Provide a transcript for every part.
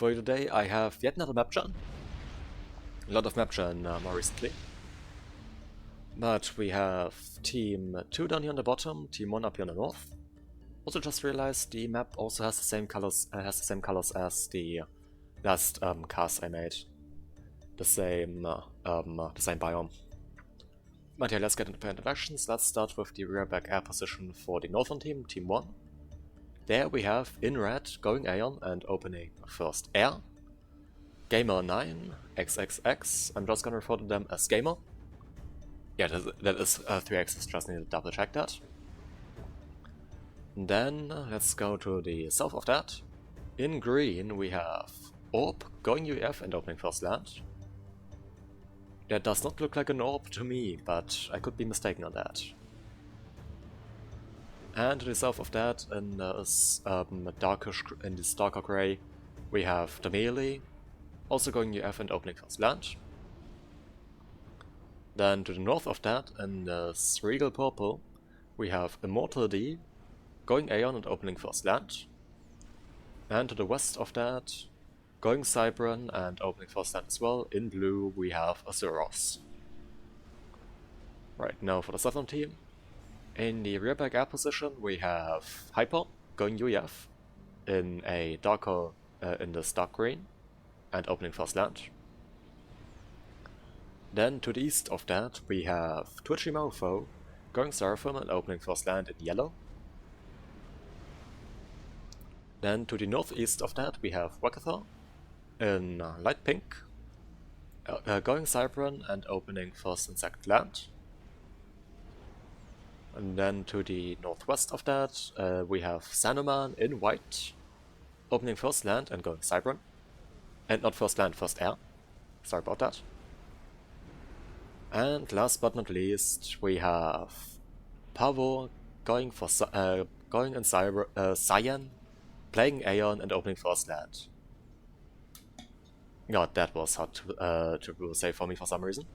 For you today I have yet another Mapgen. A lot of Mapgen more recently. But we have Team 2 down here on the bottom, Team 1 up here on the north. Also just realized the map also has the same colors as the last cast I made. The same biome. But yeah, let's get into the introductions. Let's start with the rear back air position for the northern team, Team 1. There we have in red going Aeon and opening first air. Gamer 9, XXX, I'm just gonna refer to them as Gamer. Yeah, that is 3X's, just need to double check that. Then let's go to the south of that. In green we have Orb going UEF and opening first land. That does not look like an orb to me, but I could be mistaken on that. And to the south of that, in this darker grey, we have the melee, also going UF and opening first land. Then to the north of that, in this regal purple, we have Immortal D, going Aeon and opening first land. And to the west of that, going Cybran and opening first land as well. In blue, we have Azuros. Right, now for the southern team. In the rear back air position, we have Hyper going UEF in a darker, in this dark green, and opening first land. Then to the east of that, we have Twitchy Mofo going Seraphim and opening first land in yellow. Then to the northeast of that, we have Wakatha in light pink, going Cybran and opening first and second land. And then to the northwest of that, we have Sanoman in white, opening first land and going Cybran. And not first land, first air. Sorry about that. And last but not least, we have Pavo going in Cyan, playing Aeon and opening first land. God, that was hard to say for me for some reason.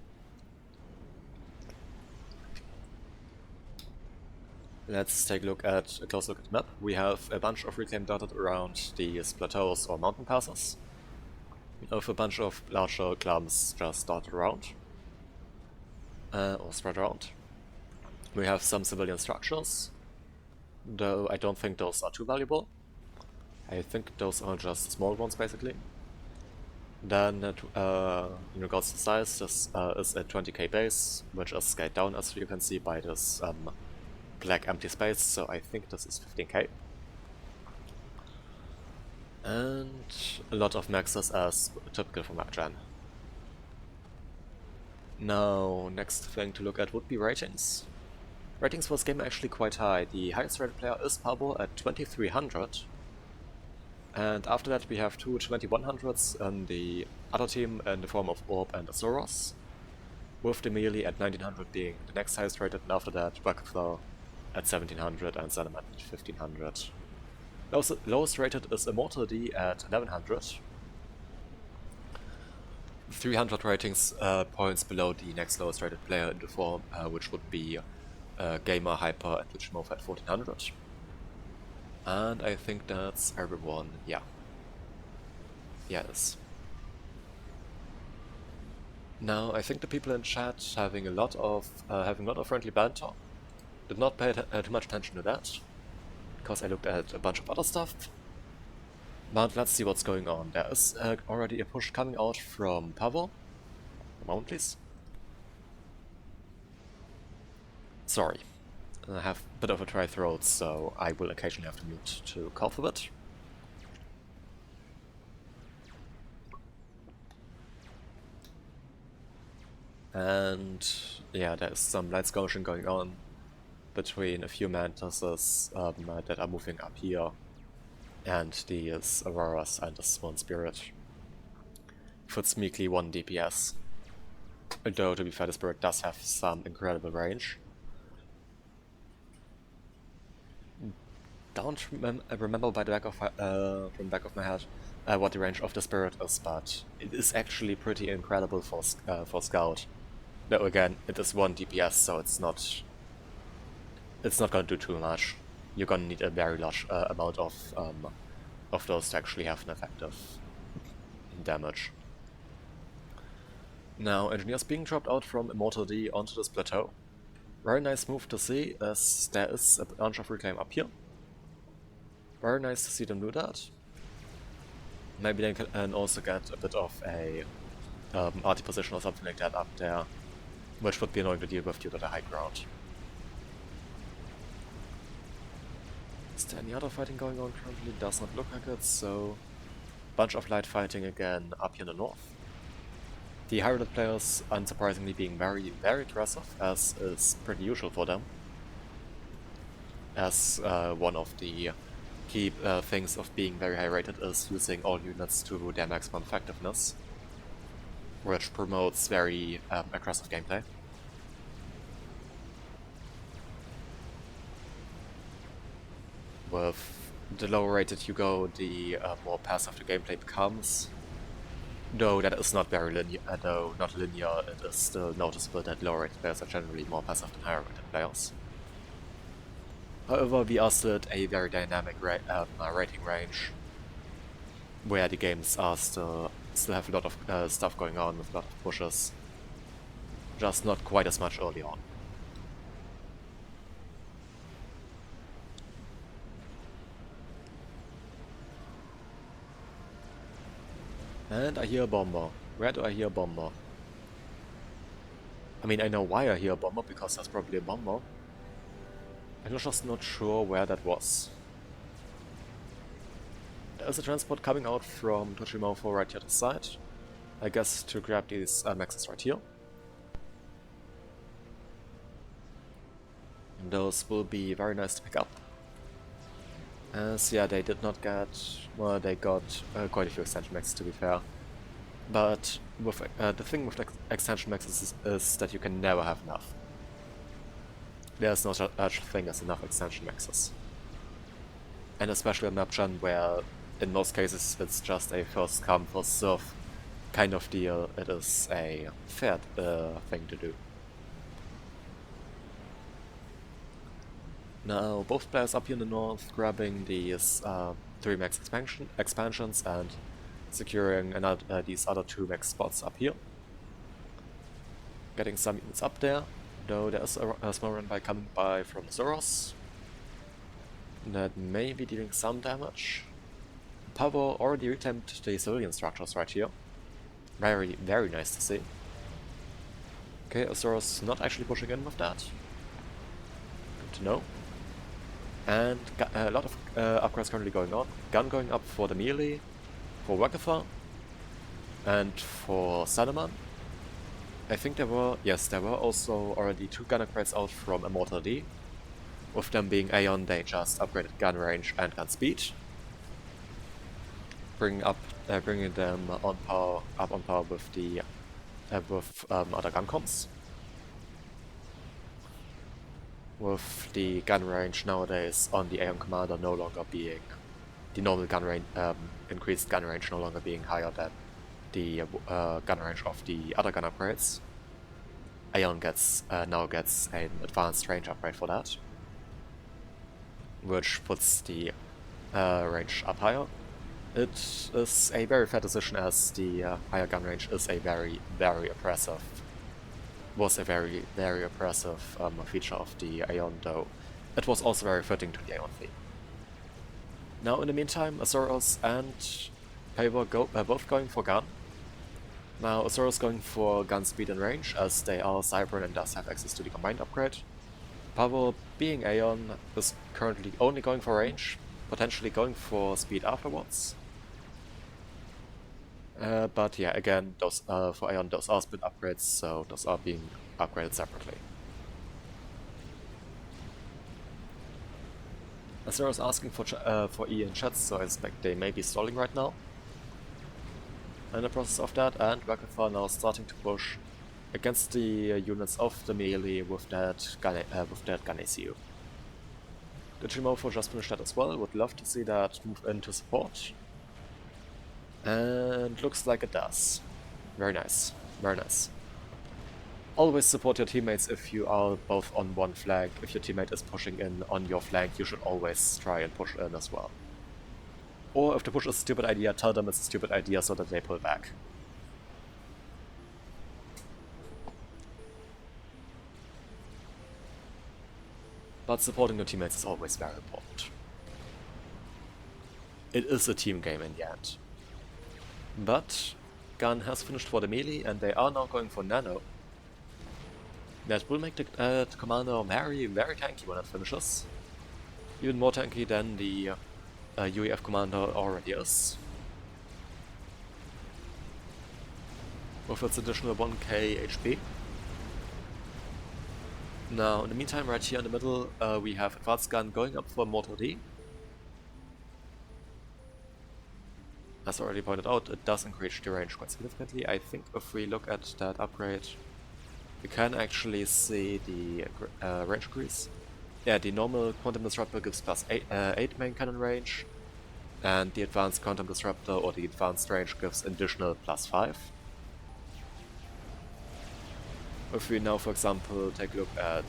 Let's take a close look at the map. We have a bunch of reclaim dotted around these plateaus or mountain passes, with a bunch of larger clumps just dotted around, or spread around. We have some civilian structures, though I don't think those are too valuable. I think those are just small ones basically. Then in regards to size, this is a 20k base, which is scaled down as you can see by this black empty space, so I think this is 15k. And a lot of maxes as typical for Mapgen. Now, next thing to look at would be ratings. Ratings for this game are actually quite high. The highest rated player is Pabo at 2300. And after that we have two 2100s on the other team in the form of Orb and Azuros, with the melee at 1900 being the next highest rated, and after that Buckflow at 1700 and Zanaman at 1500. Lowest rated is Immortal D at 1100. 300 ratings points below the next lowest rated player in the form, which would be Gamer, Hyper and Twitch Move at 1400. And I think that's everyone, yeah. Yes. Now I think the people in chat having a lot of friendly banter. Did not pay too much attention to that, because I looked at a bunch of other stuff. But let's see what's going on. There is already a push coming out from Pavo. A moment please. Sorry. I have a bit of a dry throat, so I will occasionally have to mute to cough a bit. And yeah, there's some light skirmishing going on between a few mantises that are moving up here, and these Auroras and this one Spirit. With meekly 1 DPS. Although, to be fair, the Spirit does have some incredible range. Don't remember by the back of from the back of my head what the range of the Spirit is, but it is actually pretty incredible for Scout. Though again, it is 1 DPS, so it's not gonna do too much. You're gonna need a very large amount of those to actually have an effective damage. Now, Engineers being dropped out from Immortal D onto this plateau. Very nice move to see, as there is a bunch of reclaim up here. Very nice to see them do that. Maybe they can also get a bit of a arty position or something like that up there, which would be annoying to deal with due to the high ground. Is there any other fighting going on currently? Does not look like it, so bunch of light fighting again up here in the north. The high-rated players unsurprisingly being very, very aggressive, as is pretty usual for them. As one of the key things of being very high-rated is using all units to their maximum effectiveness, which promotes very aggressive gameplay. With the lower rated you go, the more passive the gameplay becomes. Though that is not very linear, not linear, it is still noticeable that lower rated players are generally more passive than higher rated players. However, we are still at a very dynamic rating range, where the games are still have a lot of stuff going on with a lot of pushes, just not quite as much early on. And I hear a bomber. Where do I hear a bomber? I mean, I know why I hear a bomber, because there's probably a bomber. I'm just not sure where that was. There's a transport coming out from Toshimofo right here to the side. I guess to grab these maxes right here. And those will be very nice to pick up. As yeah, they did not get, well, they got quite a few extension maxes to be fair. But with, the thing with extension maxes is that you can never have enough. There's no such thing as enough extension maxes. And especially on Mapgen, where in most cases it's just a first come, first serve kind of deal, it is a fair thing to do. Now, both players up here in the north grabbing these 3 max expansions and securing these other 2 max spots up here. Getting some units up there, though there is a small run by coming by from Zoros. That may be dealing some damage. Pavo already reclaimed the civilian structures right here. Very, very nice to see. Okay, Zoros not actually pushing in with that. Good to know. And a lot of upgrades currently going on. Gun going up for the melee, for Wakafa, and for Salaman. I think there were also already 2 gun upgrades out from Immortal D. With them being Aeon, they just upgraded gun range and gun speed, bringing them on par with the other gun comps. With the gun range nowadays on the Aeon Commander no longer being the normal gun range, increased gun range no longer being higher than the gun range of the other gun upgrades. Aeon now gets an advanced range upgrade for that, which puts the range up higher. It is a very fair decision, as the higher gun range is a very, very oppressive. Was a very, very oppressive feature of the Aeon, though it was also very fitting to the Aeon theme. Now, in the meantime, Azoros and Pavo both going for gun. Now, Azoros going for gun speed and range, as they are Cybran and does have access to the combined upgrade. Pavo, being Aeon, is currently only going for range, potentially going for speed afterwards. But yeah, again, those for Aeon, those are split upgrades, so those are being upgraded separately. Azura is asking for E in chat, so I expect they may be stalling right now. In the process of that, and Wakafa now starting to push against the units of the melee with that gun ACU. The Chimofo just finished that as well, would love to see that move into support. And looks like it does. Very nice, very nice. Always support your teammates if you are both on one flank. If your teammate is pushing in on your flank, you should always try and push in as well. Or if the push is a stupid idea, tell them it's a stupid idea so that they pull back. But supporting your teammates is always very important. It is a team game in the end. But Gun has finished for the melee and they are now going for Nano. That will make the commander very, very tanky when it finishes. Even more tanky than the UEF commander already is. With its additional 1k HP. Now, in the meantime, right here in the middle, we have Advanced Gun going up for Mortal D. As already pointed out, it does increase the range quite significantly. I think if we look at that upgrade, we can actually see the range increase. Yeah, the normal Quantum Disruptor gives plus 8 main cannon range, and the Advanced Quantum Disruptor or the Advanced range gives additional plus 5. If we now, for example, take a look at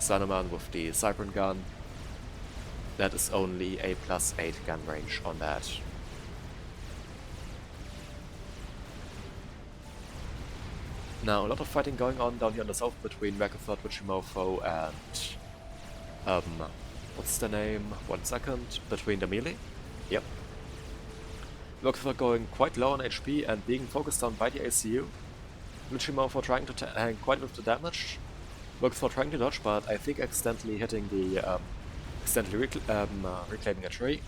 Saruman with the Cypern gun, that is only a plus 8 gun range on that. Now, a lot of fighting going on down here on the south between Ragnathod, Wichimofo, and what's the name? 1 second. Between the melee. Yep. Ragnathod going quite low on HP and being focused on by the ACU. Wichimofo trying to tank quite a bit of the damage. Ragnathod trying to dodge, but I think accidentally hitting the reclaiming a tree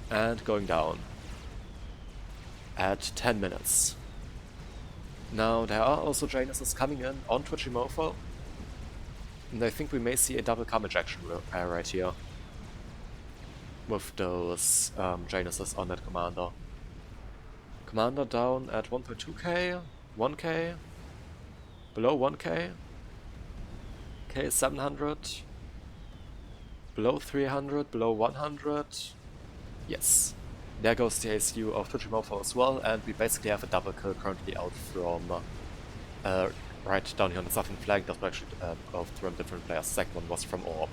and going down at 10 minutes. Now, there are also Januses coming in on Wichimofo, and I think we may see a double cam ejection right here with those Januses on that commander. Commander down at 1.2k, 1k, below 1k, k 700, below 300, below 100, yes. There goes the ACU of Wichimofo as well, and we basically have a double kill currently out from right down here on the southern flank. That was actually both from different players. The second one was from Orb.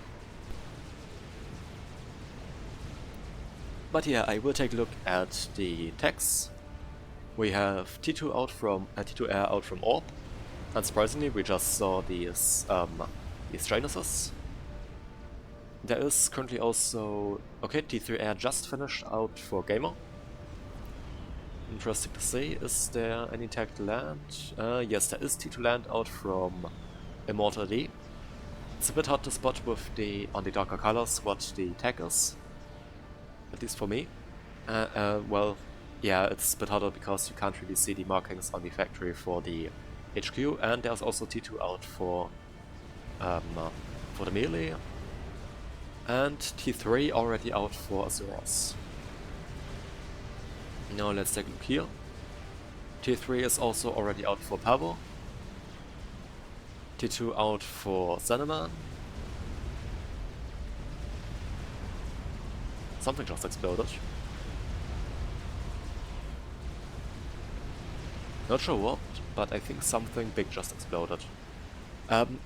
But yeah, I will take a look at the techs. We have T2 out from T2 Air out from Orb. Unsurprisingly, we just saw these Januses. There is currently also... Okay, T3 Air just finished out for Gamer. Interesting to see. Is there any tech to land? Yes, there is T2 land out from Immortal D. It's a bit hard to spot with on the darker colors what the tech is. At least for me. Well, yeah, it's a bit harder because you can't really see the markings on the factory for the HQ, and there's also T2 out for the melee. And T3 already out for Azuros. Now let's take a look here. T3 is also already out for Pavo. T2 out for Saruman. Something just exploded. Not sure what, but I think something big just exploded.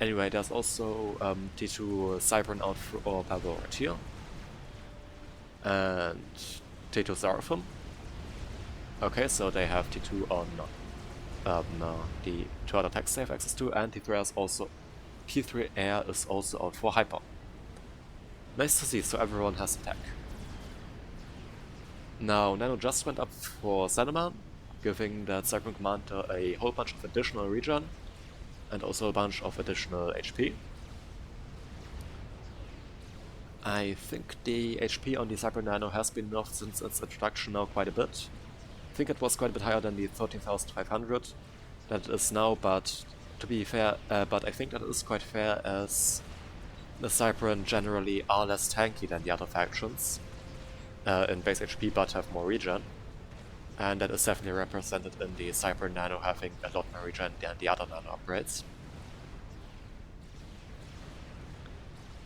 Anyway, there's also T2 Cypern out for Pavo right here. And T2 Seraphim. Okay, so they have T2 on the 2 other attacks they have access to, and T3 Air is also out for Hyper. Nice to see, so everyone has attack. Now, Nano just went up for Saruman, giving that Cyclone Commander a whole bunch of additional regen, and also a bunch of additional HP. I think the HP on the Cyber Nano has been nerfed since its introduction now quite a bit. I think it was quite a bit higher than the 13,500 that it is now, but to be fair, but I think that is quite fair as the Cypern generally are less tanky than the other factions in base HP but have more regen. And that is definitely represented in the Cyber Nano having a lot more regen than the other Nano upgrades.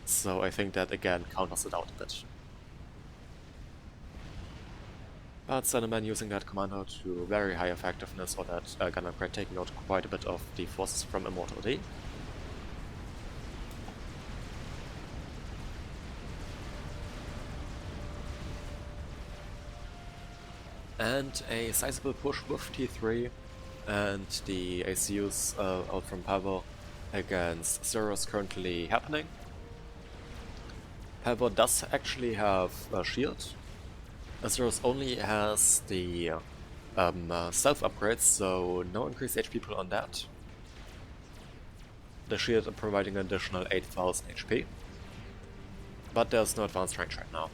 So I think that again counters it out a bit. But Saruman using that commander to very high effectiveness, or that gun upgrade taking out quite a bit of the forces from Immortal D. And a sizable push with T3 and the ACUs out from Pavo against Zeros currently happening. Pavo does actually have a shield. Zeros only has the stealth upgrades, so no increased HP pool on that. The shield providing an additional 8000 HP. But there's no advanced range right now.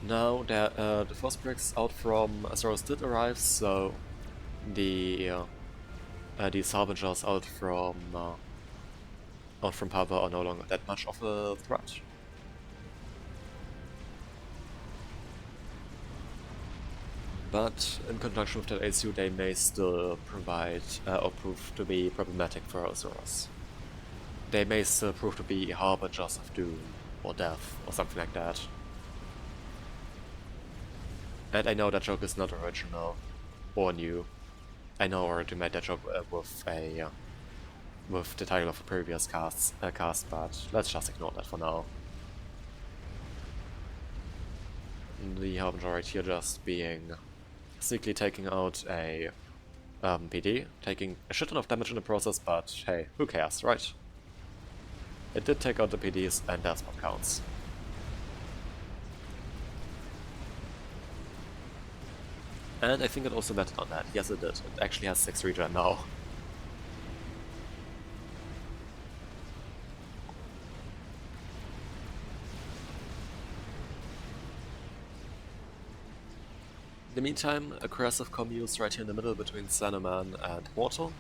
Now the first bricks out from Zeros did arrive, so these Harbingers out from Pava are no longer that much of a threat. But in conjunction with that ACU, they may still provide or prove to be problematic for Zeros. They may still prove to be harbingers of doom or death or something like that. And I know that joke is not original or new. I know I already made that joke with the title of a previous cast, but let's just ignore that for now. The Harbinger right here just being sneakily taking out a PD, taking a shit ton of damage in the process, but hey, who cares, right? It did take out the PDs, and that's what counts. And I think it also betted on that. Yes, it did. It actually has 6 regen now. In the meantime, aggressive commutes right here in the middle between Sandman and Mortal.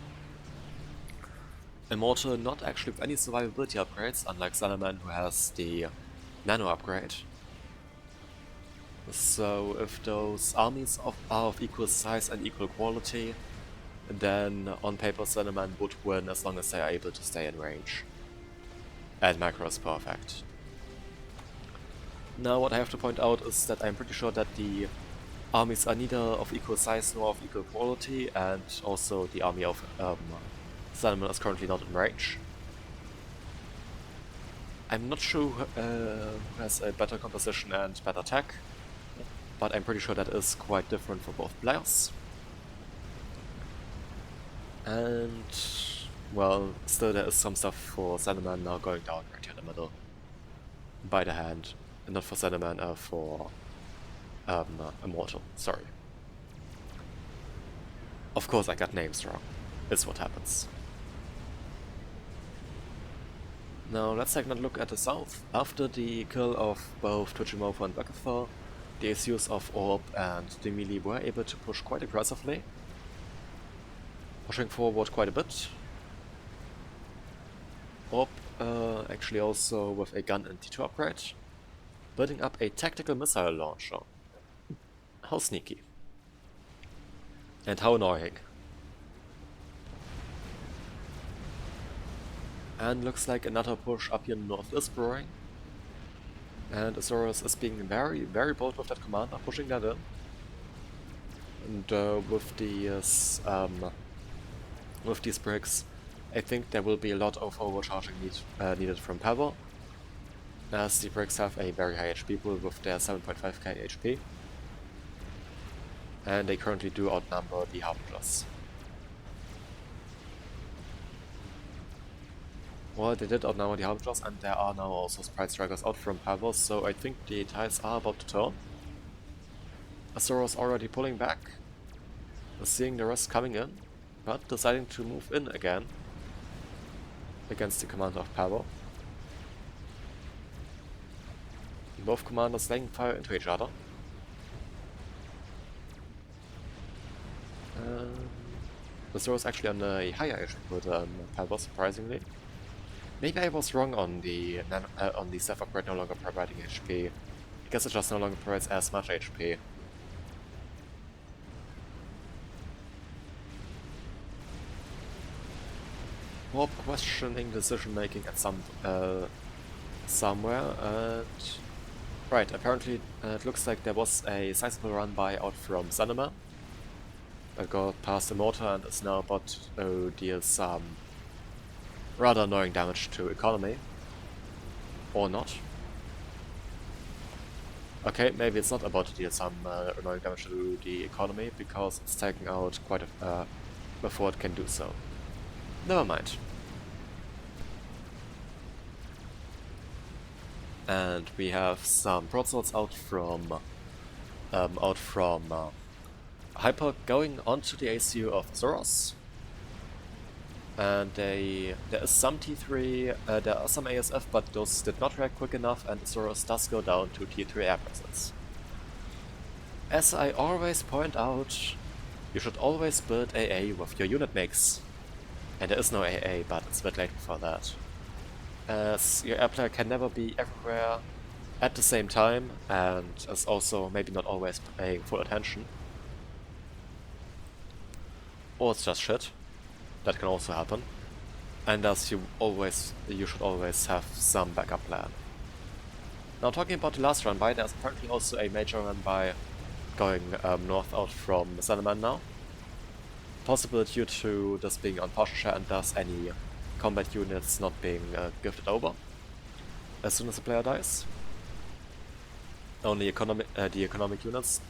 Immortal not actually with any survivability upgrades, unlike Sandman who has the nano upgrade. So if those armies are of equal size and equal quality, then on paper Sandman would win as long as they are able to stay in range. And macro is perfect. Now what I have to point out is that I'm pretty sure that the armies are neither of equal size nor of equal quality, and also the army of Sandman is currently not in range. I'm not sure who has a better composition and better tech, but I'm pretty sure that is quite different for both players. And, well, still there is some stuff for Sandman now going down right here in the middle. By the hand. And not for Sandman, for Immortal, sorry. Of course I got names wrong. It's what happens. Now let's take another look at the south. After the kill of both Tujimofo and Buckathor, the ACUs of Orb and the melee were able to push quite aggressively, pushing forward quite a bit. Orb actually also with a gun and T2 upgrade, building up a tactical missile launcher. How sneaky. And how annoying. And looks like another push up here north is brewing. And Azorus is being very, very bold with that commander, pushing that in. And with these bricks, I think there will be a lot of overcharging needed from Pavo, as the bricks have a very high HP pool with their 7.5k HP. And they currently do outnumber the Harbingers. Well, they did outnumber the Harbingers, and there are now also Sprite Strikers out from Pavos, so I think the tides are about to turn. Azuros already pulling back, seeing the rest coming in, but deciding to move in again against the commander of Pavo. Both commanders laying fire into each other. Azuros actually on a higher HP than Pavo, surprisingly. Maybe I was wrong on the Ceph upgrade no longer providing HP. I guess it just no longer provides as much HP. More questioning decision making at somewhere. And right, apparently it looks like there was a sizable run by out from Zanima. That got past the mortar and is now about to deal some rather annoying damage to economy. Or not. Okay, maybe it's not about to deal some annoying damage to the economy, because it's taking out quite a before it can do so. Never mind. And we have some broadswords out from Hyper going onto the ACU of Zoros. And there is some T3, there are some ASF, but those did not react quick enough, and Zoros does go down to Tier 3 air presence. As I always point out, you should always build AA with your unit mix. And there is no AA, but it's a bit late for that. As your air player can never be everywhere at the same time, and is also maybe not always paying full attention. Or it's just shit. That can also happen. And thus you should always have some backup plan. Now talking about the last run by, there's apparently also a major run by going north out from Salaman now. Possible due to this being on partial share and thus any combat units not being gifted over as soon as the player dies. Only the economic units,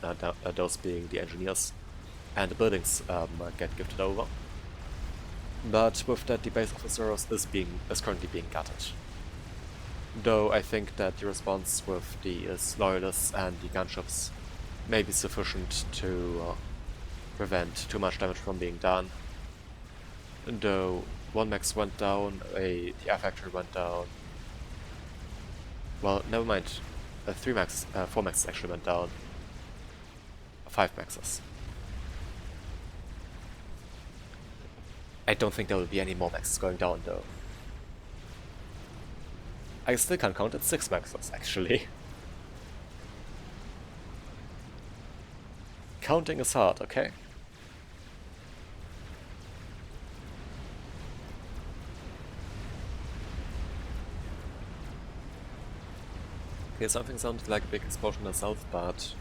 those being the engineers and the buildings, get gifted over. But with that, the base of the Zoros is currently being gutted. Though I think that the response with the loyalists and the gunships may be sufficient to prevent too much damage from being done. Though 1 max went down, the air factory went down. Well, never mind. 4 maxes actually went down. 5 maxes. I don't think there will be any more maxes going down though. I still can't count it, 6 maxes actually. Counting is hard, okay? Okay, something sounded like a big explosion in the south, but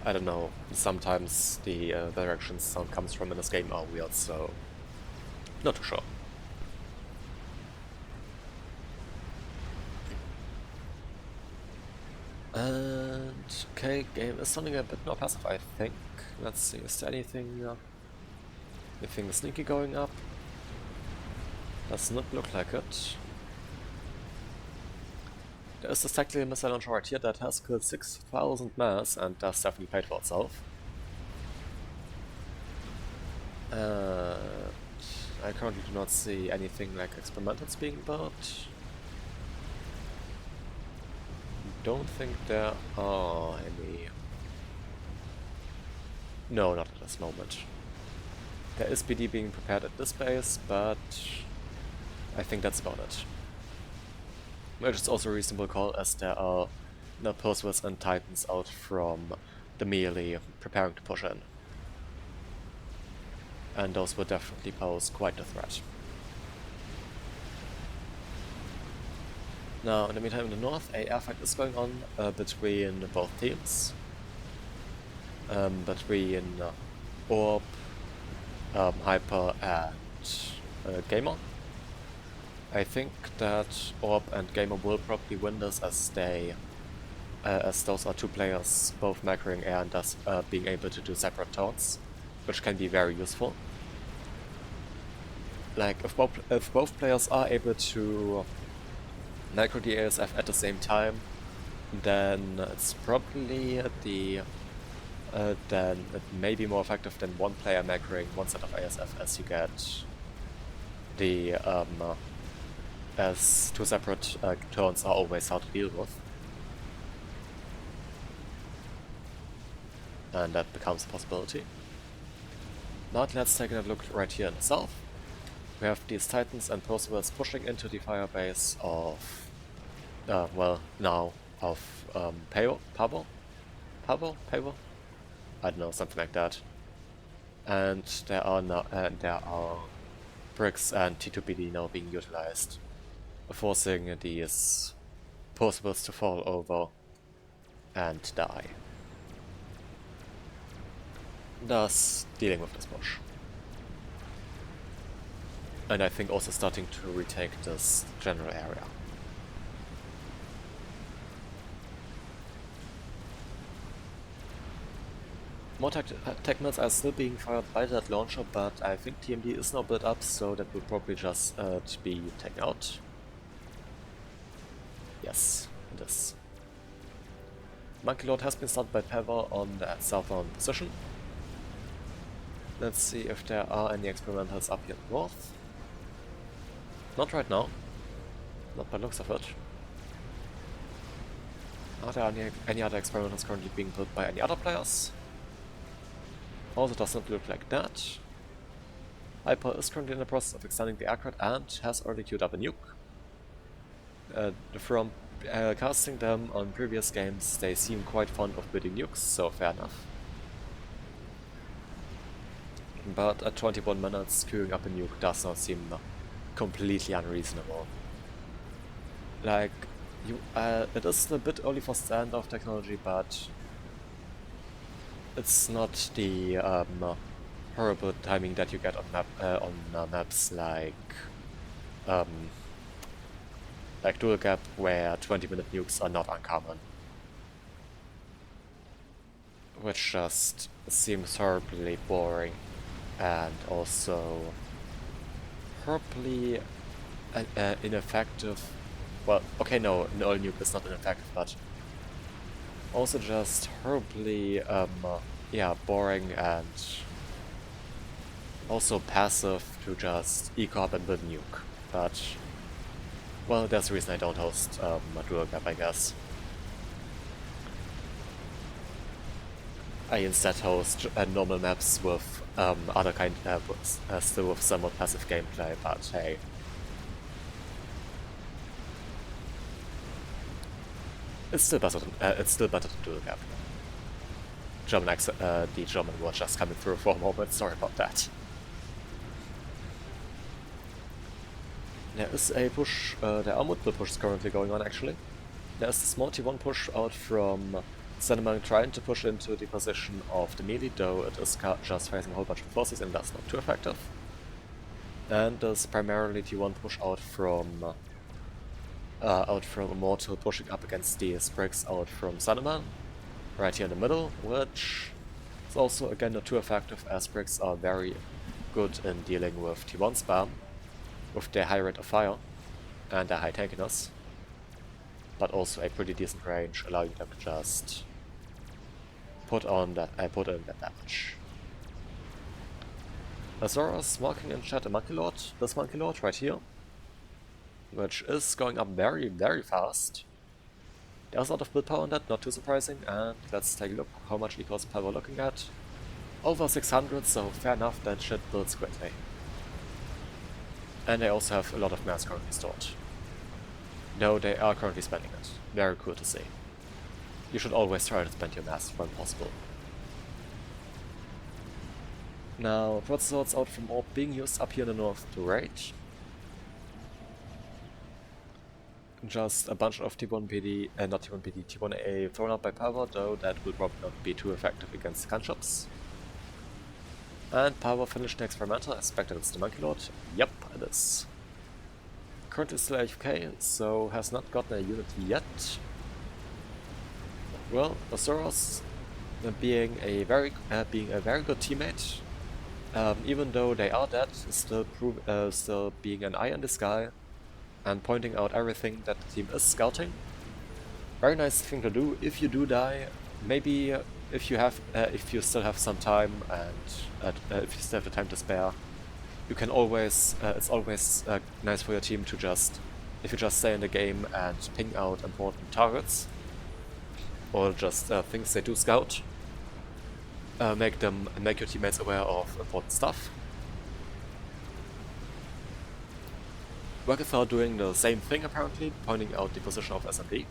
I don't know. Sometimes the direction sound comes from in this game are weird, so not too sure. And okay, game is sounding a bit more passive, I think. Let's see, is there anything sneaky going up? Does not look like it. There is this tactical missile launcher right here that has killed 6,000 mass and does definitely pay for itself. I currently do not see anything like experimentals being built. Don't think there are any. No, not at this moment. There is BD being prepared at this base, but I think that's about it. Which is also a reasonable call, as there are no Pursuers and Titans out from the melee preparing to push in. And those would definitely pose quite a threat. Now, in the meantime, in the north, a airfight is going on between both teams. Between Orb, Hyper, and Gamer. I think that Orb and Gamer will probably win this, as those are two players both macroing air and thus being able to do separate turns, which can be very useful. Like, if both players are able to macro the ASF at the same time, then it's probably then it may be more effective than one player macroing one set of ASF, as you get the as two separate turns are always hard to deal with. And that becomes a possibility. Now let's take a look right here in the south. We have these Titans and Percival's pushing into the firebase of, well, now of Pavo? I don't know, something like that. And there are bricks and T2BD now being utilized, forcing these Percivals to fall over and die. Thus dealing with this push. And I think also starting to retake this general area. More tech missiles are still being fired by that launcher, but I think TMD is now built up, so that will probably just be taken out. Yes, it is. Monkey Lord has been started by Peva on the southbound position. Let's see if there are any experimentals up here north. Not right now. Not by looks of it. Are there any other experimentals currently being built by any other players? Also does not look like that. Hyper is currently in the process of extending the aircraft and has already queued up a nuke. From casting them on previous games, they seem quite fond of building nukes, so fair enough. But at 21 minutes, queuing up a nuke does not seem completely unreasonable. Like, it is a bit early for standoff technology, but it's not the horrible timing that you get on maps like Dual Gap, where 20-minute nukes are not uncommon. Which just seems horribly boring and also horribly ineffective. Well, okay, no, an oil nuke is not ineffective, but also just horribly, yeah, boring and also passive to just eco up and build a nuke. But, well, that's the reason I don't host a dual gap, I guess. I instead host normal maps with other kind, still with somewhat passive gameplay, but hey. It's still better than dual gap. The German were just coming through for a moment, sorry about that. There is a push, there are multiple pushes currently going on actually. There's the small T1 push out from Cinnamon trying to push into the position of the melee, though it is just facing a whole bunch of forces and that's not too effective. And there's primarily T1 push out from Immortal pushing up against the Spriggs out from Cinnamon, right here in the middle, which is also again not too effective as Spriggs are very good in dealing with T1 spam, with their high rate of fire and their high tankiness, but also a pretty decent range, allowing them to just put in that damage. Azora's marking in chat a Monkey Lord, this Monkey Lord right here, which is going up very, very fast. There's a lot of build power on that, not too surprising, and let's take a look how much equals power we're looking at. Over 600, so fair enough, that shit builds quickly. And they also have a lot of mass currently stored. Though they are currently spending it. Very cool to see. You should always try to spend your mass when possible. Now, broadswords out from Orb being used up here in the north to raid. Just a bunch of T1 PD, not T1 PD, T1A thrown out by Power, though that will probably not be too effective against gunshots. And Power finished the experimental, I suspect it's the Monkey Lord. Yep, it is. Currently still AFK, so has not gotten a unit yet. Well, Azoros being a very good teammate, even though they are dead, still being an eye in the sky and pointing out everything that the team is scouting. Very nice thing to do. If you do die, maybe if you still have some time and if you still have the time to spare, you can always, it's always nice for your team to just, if you just stay in the game and ping out important targets, or just things they do scout, make your teammates aware of important stuff. Worketh are doing the same thing apparently, pointing out the position of SMP.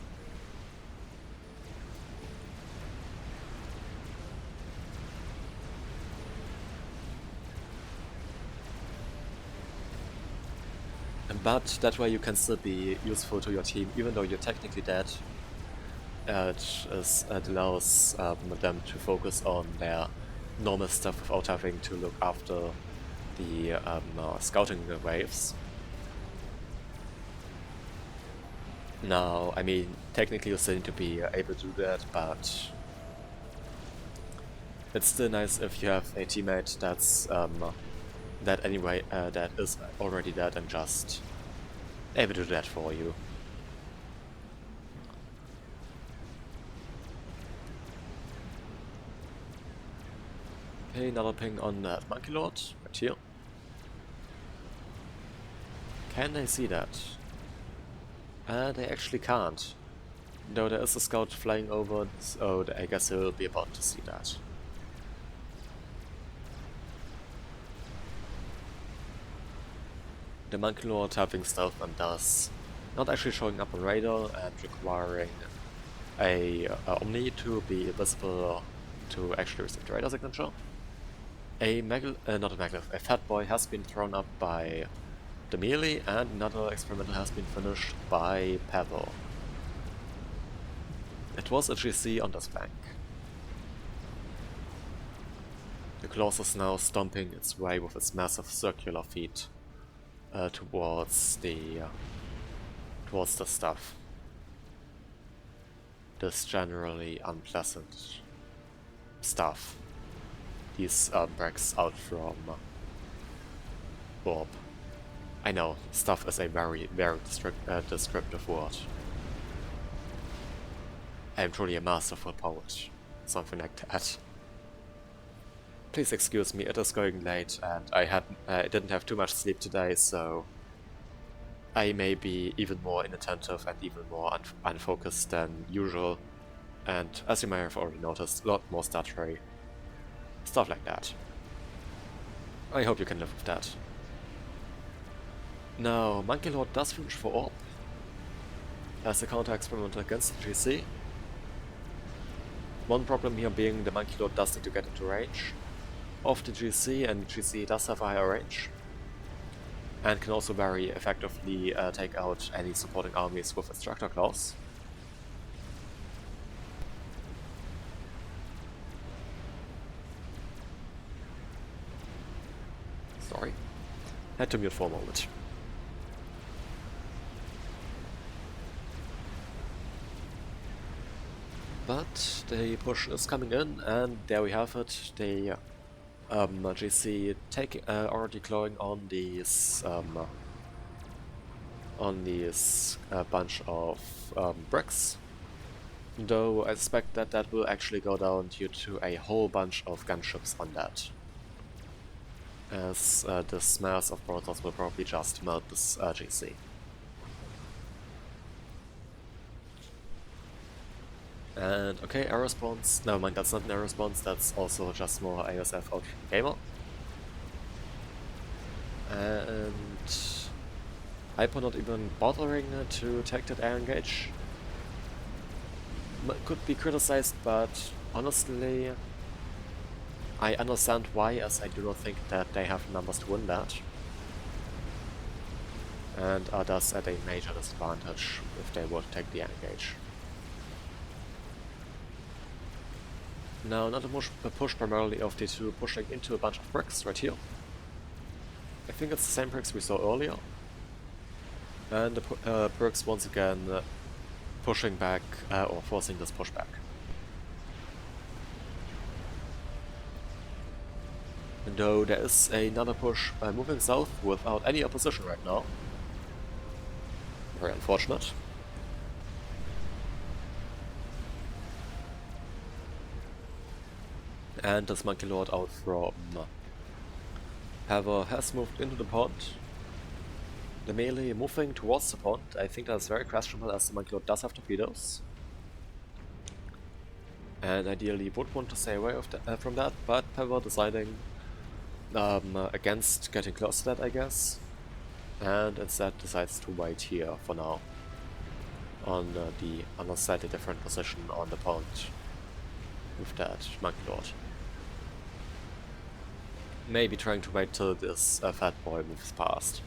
But that way you can still be useful to your team, even though you're technically dead. It allows them to focus on their normal stuff without having to look after the scouting waves. Now, I mean, technically you still need to be able to do that, but It's still nice if you have a teammate that's that is already dead and just able to do that for you. Okay, another ping on that Monkey Lord right here. Can they see that? They actually can't. Though there is a scout flying over, so I guess they'll be about to see that. The Monkey Lord having stealth and thus not actually showing up on radar and requiring a Omni to be visible to actually receive the radar signature. A Fat Boy has been thrown up by the melee, and another experimental has been finished by Pavel. It was a GC on this bank. The Claws is now stomping its way with its massive circular feet towards the stuff. This generally unpleasant stuff. These bricks out from Orb. I know, stuff is a very, very descriptive word. I am truly a masterful poet. Something like that. Please excuse me, it is going late and I didn't have too much sleep today, so I may be even more inattentive and even more unfocused than usual. And as you may have already noticed, a lot more stuttery. Stuff like that. I hope you can live with that. Now, Monkey Lord does finish for Orb as a counter experiment against the GC. One problem here being the Monkey Lord does need to get into range of the GC, and GC does have a higher range and can also very effectively take out any supporting armies with Instructor Claws. Sorry, had to mute for a moment. But the push is coming in, and there we have it. The GC already clawing on these bunch of bricks. Though I suspect that that will actually go down due to a whole bunch of gunships on that, as this mass of protoss will probably just melt this GC. And okay, air response. Never mind, that's not an air response, that's also just more ASF out from Gamer. And Hyper not even bothering to take that air engage. Could be criticized, but honestly, I understand why, as I do not think that they have numbers to win that. And are thus at a major disadvantage if they were to take the air engage. Now, another push primarily of T2 pushing into a bunch of bricks right here. I think it's the same bricks we saw earlier. And the bricks once again pushing back, or forcing this pushback. And though there is another push moving south without any opposition right now. Very unfortunate. And this Monkey Lord out from Haver has moved into the pond. The melee moving towards the pond. I think that's very questionable, as the Monkey Lord does have torpedoes. And ideally would want to stay away from that, but Haver deciding against getting close to that, I guess. And instead decides to wait here for now. On a slightly different position on the pond. With that Monkey Lord. Maybe trying to wait till this Fat Boy moves past.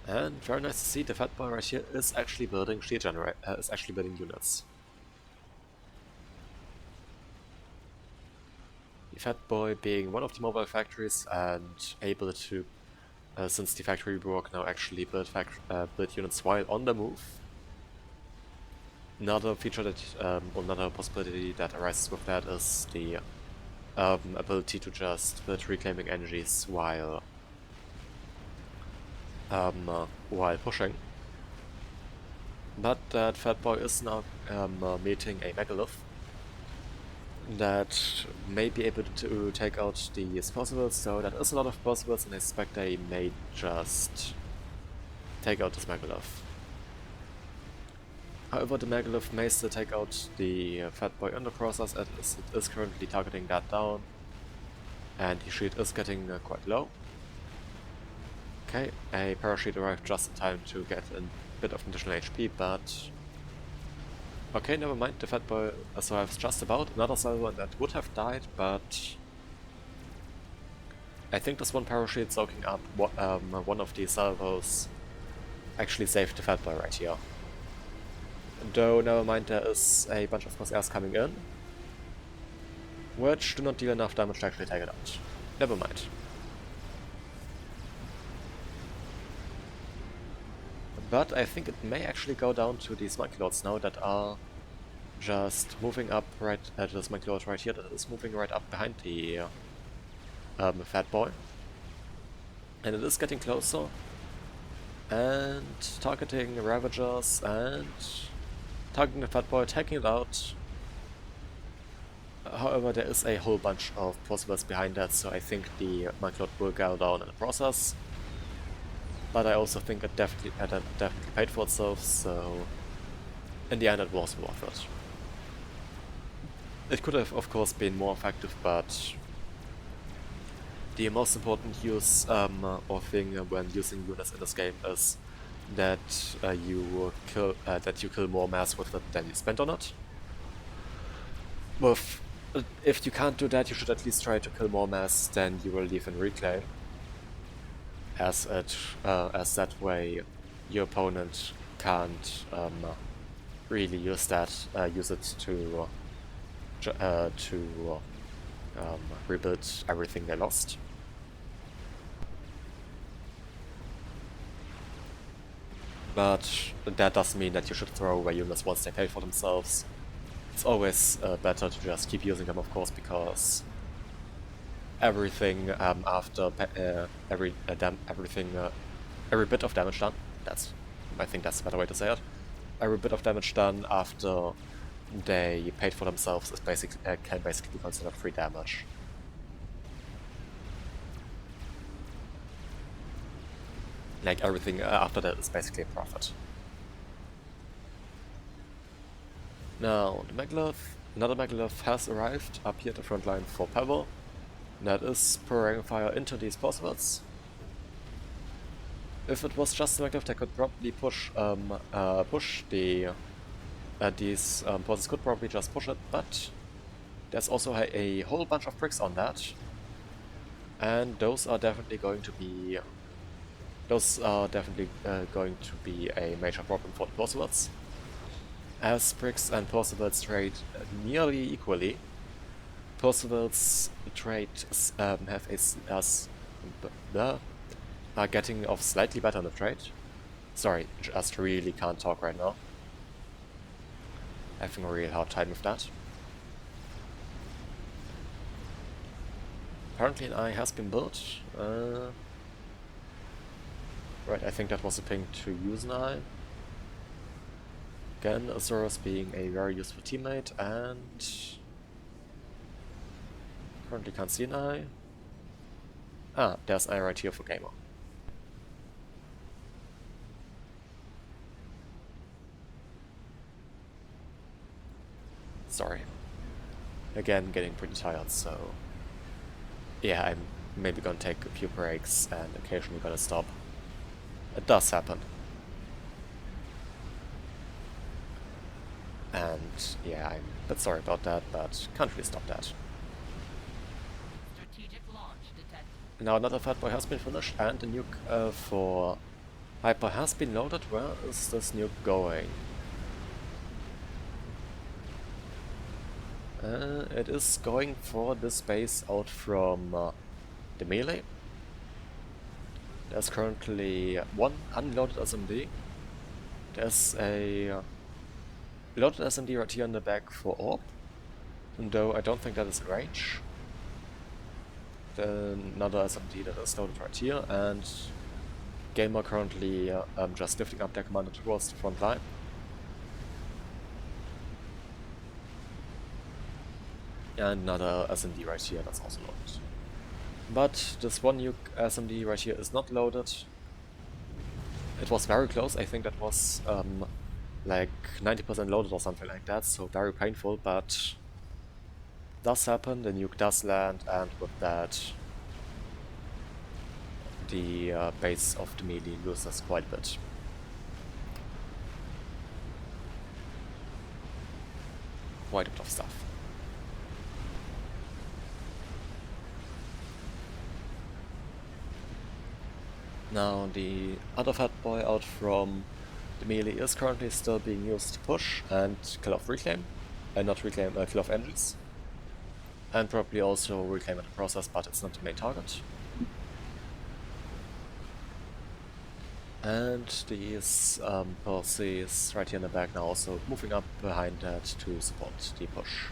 And very nice to see, the Fat Boy right here is actually building units. The Fat Boy being one of the mobile factories and able to, since the factory broke, now actually build units while on the move. Another feature that, or another possibility that arises with that is the ability to just build reclaiming energies while pushing. But that Fat Boy is now meeting a Megalith that may be able to take out these possibles, so that is a lot of possibles, and I expect they may just take out this Megalith. However, the Megalith may still take out the Fat Boy in the process, as it is currently targeting that down, and his shield is getting quite low. Okay, a parachute arrived just in time to get a bit of additional HP, but... Okay, never mind, the Fat Boy survives just about. Another salvo that would have died, but... I think this one parachute soaking up one of these salvos actually saved the Fat Boy right here. Though, never mind, there is a bunch of Corsairs coming in, which do not deal enough damage to actually take it out. Never mind. But I think it may actually go down to these Monkey Lords now that are just moving up right at this Monkey Lord right here that is moving right up behind the Fat Boy. And it is getting closer and targeting Ravagers and targeting the Fat Boy, taking it out. However, there is a whole bunch of possibles behind that, so I think the Monkey Lord will go down in the process. But I also think it definitely paid for itself, so in the end it was worth it. It could have, of course, been more effective, but the most important use or thing when using units in this game is that you kill more mass with it than you spend on it. If you can't do that, you should at least try to kill more mass than you will leave in reclaim. As that way your opponent can't really use it to rebuild everything they lost. But that does mean that you should throw away units once they pay for themselves. It's always better to just keep using them, of course, because everything after every bit of damage done. I think that's a better way to say it. Every bit of damage done after they paid for themselves is can basically be considered free damage. Like everything after that is basically a profit. Now the another Megalith has arrived up here at the front line for Pebble. That is pouring fire into these possibles. If it was just a Megalith, they could probably push these bosses could probably just push it, but there's also a whole bunch of bricks on that, and those are definitely going to be a major problem for the possibles, as bricks and possibles trade nearly equally. Possibles trade are getting off slightly better on the trade. Sorry, just really can't talk right now. Having a real hard time with that. Apparently an eye has been built. Right, I think that was a ping to use an eye. Again, Azorus being a very useful teammate, and currently can't see an eye. Ah, there's an eye right here for Gamer. Sorry. Again, getting pretty tired, so yeah, I'm maybe gonna take a few breaks and occasionally gonna stop. It does happen. And yeah, I'm a bit sorry about that, but can't really stop that. Now another Fat Boy has been finished, and the nuke for Hyper has been loaded. Where is this nuke going? It is going for this base out from the melee. There's currently one unloaded SMD. There's a loaded SMD right here in the back for Orb, though I don't think that is in range. another SMD that is loaded right here, and Gamer currently just lifting up their commander towards the front line. And another SMD right here that's also loaded. But this one new SMD right here is not loaded. It was very close. I think that was like 90% loaded or something like that, so very painful, but does happen. The nuke does land, and with that the base of the melee loses quite a bit. Quite a bit of stuff. Now the other fat boy out from the melee is currently still being used to push and kill off reclaim, and not reclaim, kill off engines. And probably also reclaim in the process, but it's not the main target. And these pulses right here in the back now also moving up behind that to support the push,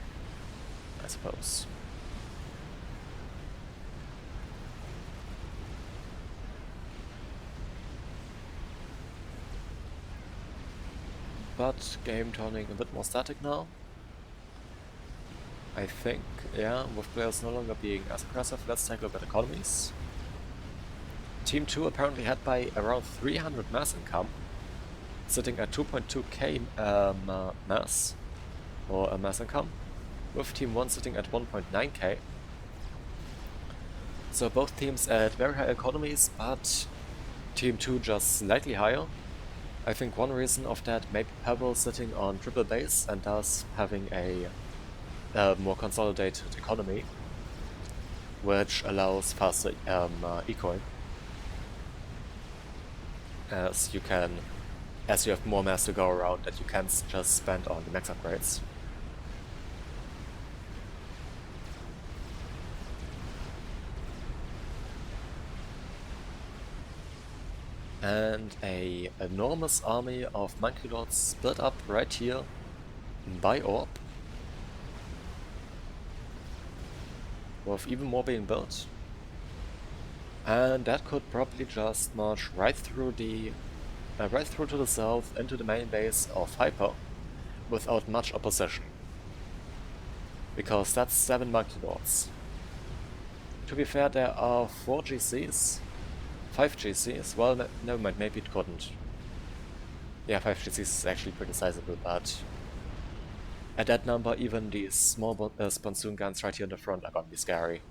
I suppose. But game turning a bit more static now. I think, yeah, with players no longer being as aggressive. Let's take a look at economies. Team 2 apparently had by around 300 mass income, sitting at 2.2k mass, or mass income, with Team 1 sitting at 1.9k. So both teams at very high economies, but Team 2 just slightly higher. I think one reason of that may be Pebble sitting on triple base and thus having a more consolidated economy, which allows faster ecoing, as you have more mass to go around that you can just spend on the max upgrades. And a enormous army of monkey lords split up right here by Orb, with even more being built. And that could probably just march right through to the south into the main base of Hyper without much opposition. Because that's 7 monkey lords. To be fair, there are 4 GCs. 5 GCs? Well, never mind, maybe it couldn't. Yeah, 5 GCs is actually pretty sizable, but at that number, even these small sponsoon guns right here in the front are gonna be scary.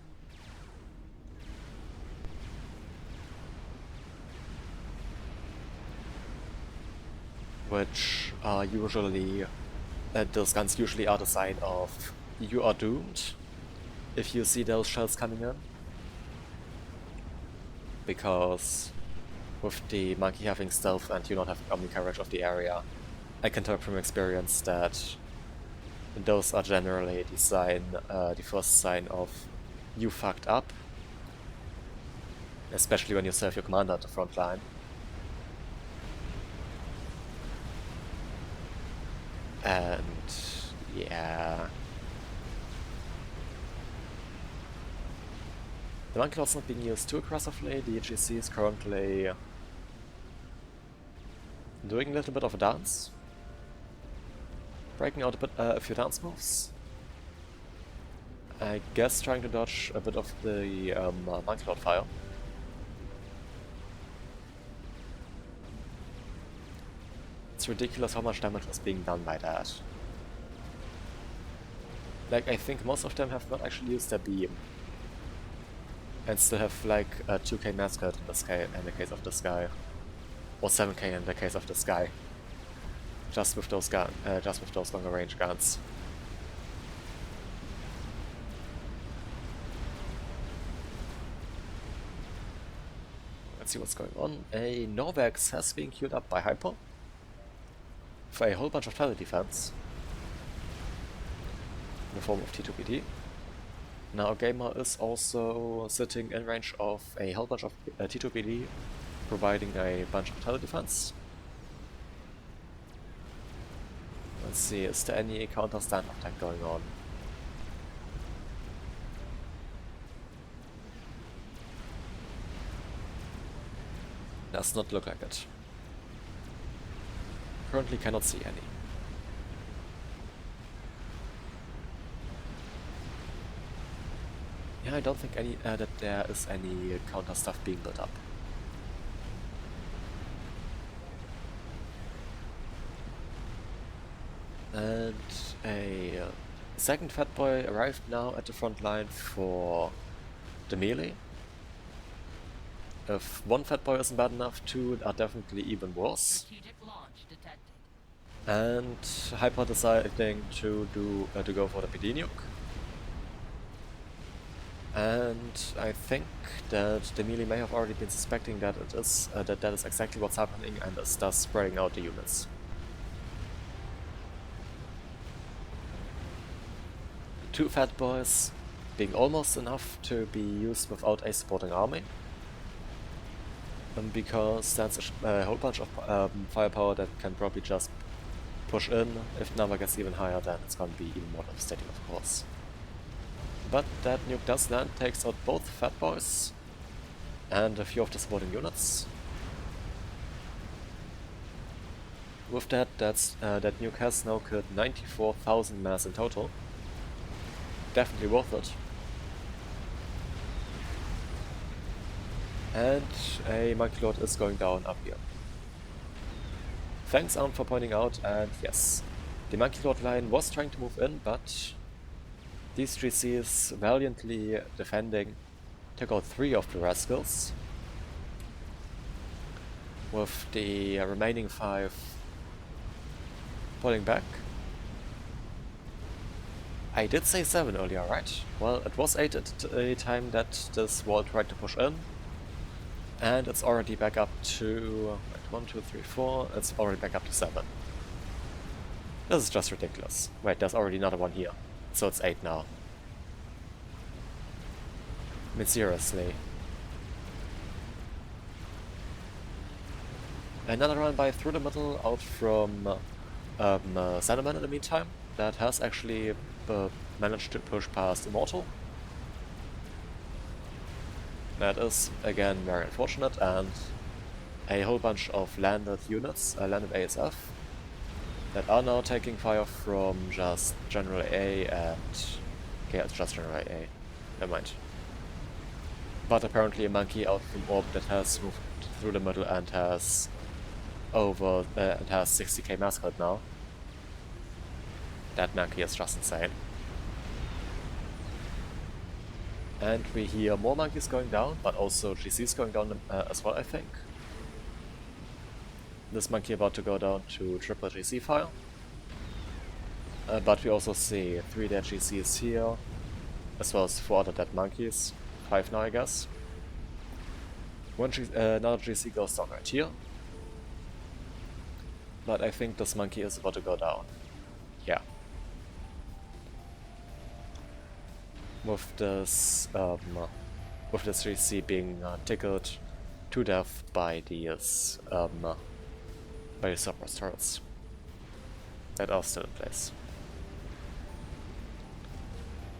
Which are usually, those guns usually are the sign of you are doomed if you see those shells coming in. Because with the monkey having stealth and you not having omni coverage of the area, I can tell from experience that those are generally the first sign of you fucked up. Especially when you serve your commander at the front line. And yeah. The monkey lord's not being used too aggressively. The GC is currently doing a little bit of a dance. Breaking out a few dance moves. I guess trying to dodge a bit of the monkey lord fire. It's ridiculous how much damage is being done by that. Like, I think most of them have not actually used their beam. And still have like a 2k mass cut in the case of this guy. Or 7k in the case of this guy. Just with those longer range guns. Let's see what's going on. A Novex has been queued up by Hyper for a whole bunch of tele defense in the form of T2PD. Now Gamer is also sitting in range of a whole bunch of T2PD, providing a bunch of tele defense. Let's see, is there any counter stand attack going on? Does not look like it. Currently cannot see any. Yeah, I don't think that there is any counter stuff being built up. And a second fat boy arrived now at the front line for the melee. If one fat boy isn't bad enough, two are definitely even worse. And Hyper deciding to go for the PD nuke. And I think that the melee may have already been suspecting that it is that is exactly what's happening, and is thus spreading out the units. Two fat boys being almost enough to be used without a supporting army. Because that's a whole bunch of firepower that can probably just push in. If the number gets even higher, then it's going to be even more devastating, of course. But that nuke does land, takes out both fat boys and a few of the supporting units. With that, that nuke has now killed 94,000 mass in total. Definitely worth it. And a Monkey Lord is going down up here. Thanks Arm for pointing out, and yes, the Monkey Lord line was trying to move in, but these GCs valiantly defending took out 3 of the rascals, with the remaining 5 pulling back. I did say 7 earlier, right? Well, it was 8 at the time that this wall tried to push in. And it's already back up to... Wait, 1, 2, 3, 4... It's already back up to 7. This is just ridiculous. Wait, there's already another one here. So it's 8 now. I mean, seriously. Another run by through the middle out from Sandman in the meantime. That has actually managed to push past Immortal. That is, again, very unfortunate, and a whole bunch of landed units, landed ASF, that are now taking fire from just General A and... Okay, it's just General A. Never mind. But apparently a monkey out from Orb that has moved through the middle and has and has 60k mass killed now. That monkey is just insane. And we hear more monkeys going down, but also GCs going down as well, I think. This monkey about to go down to triple GC fire. But we also see 3 dead GCs here, as well as 4 other dead monkeys. 5 now, I guess. Another GC goes down right here. But I think this monkey is about to go down. Yeah. With this GC being tickled to death by these Cerberus turrets that are still in place.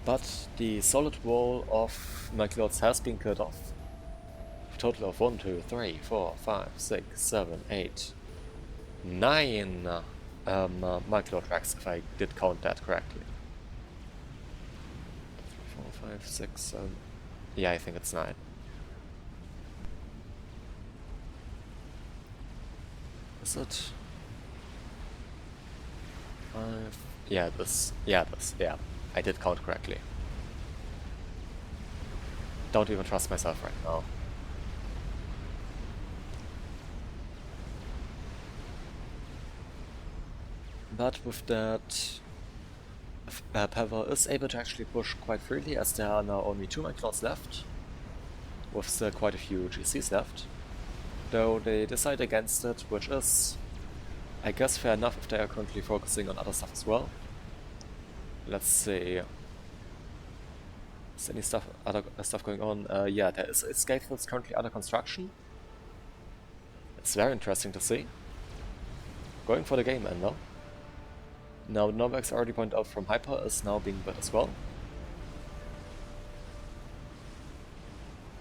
But the solid wall of Monkey Lords has been cut off. A total of 1, 2, 3, 4, 5, 6, 7, 8, 9 Monkey Lord tracks, if I did count that correctly. 4, 5, 6, 7. Yeah, I think it's 9. Is it? 5. Yeah, this. Yeah, this. Yeah, I did count correctly. Don't even trust myself right now. But with that, Pevor is able to actually push quite freely, as there are now only 2 Monkey Lords left, with still quite a few GCs left. Though they decide against it, which is, I guess, fair enough if they are currently focusing on other stuff as well. Let's see. Is any other stuff going on? Yeah, there is escape fields currently under construction. It's very interesting to see. Going for the game ender. Now, Novax already pointed out from Hyper is now being built as well.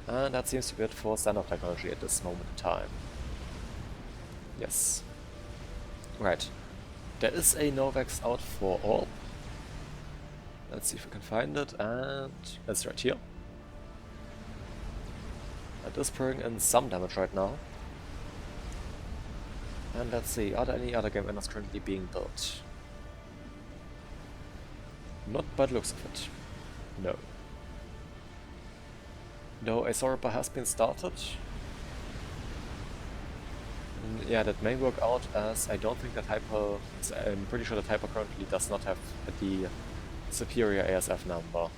And that seems to be it for standard technology at this moment in time. Yes. Right. There is a Novex out for all. Let's see if we can find it, and it's right here. It is pouring in some damage right now. And let's see, are there any other game enders currently being built? Not by the looks of it. No. No, a Sorapa has been started. And yeah, that may work out, as I don't think that Hyper... I'm pretty sure that Hyper currently does not have the superior ASF number.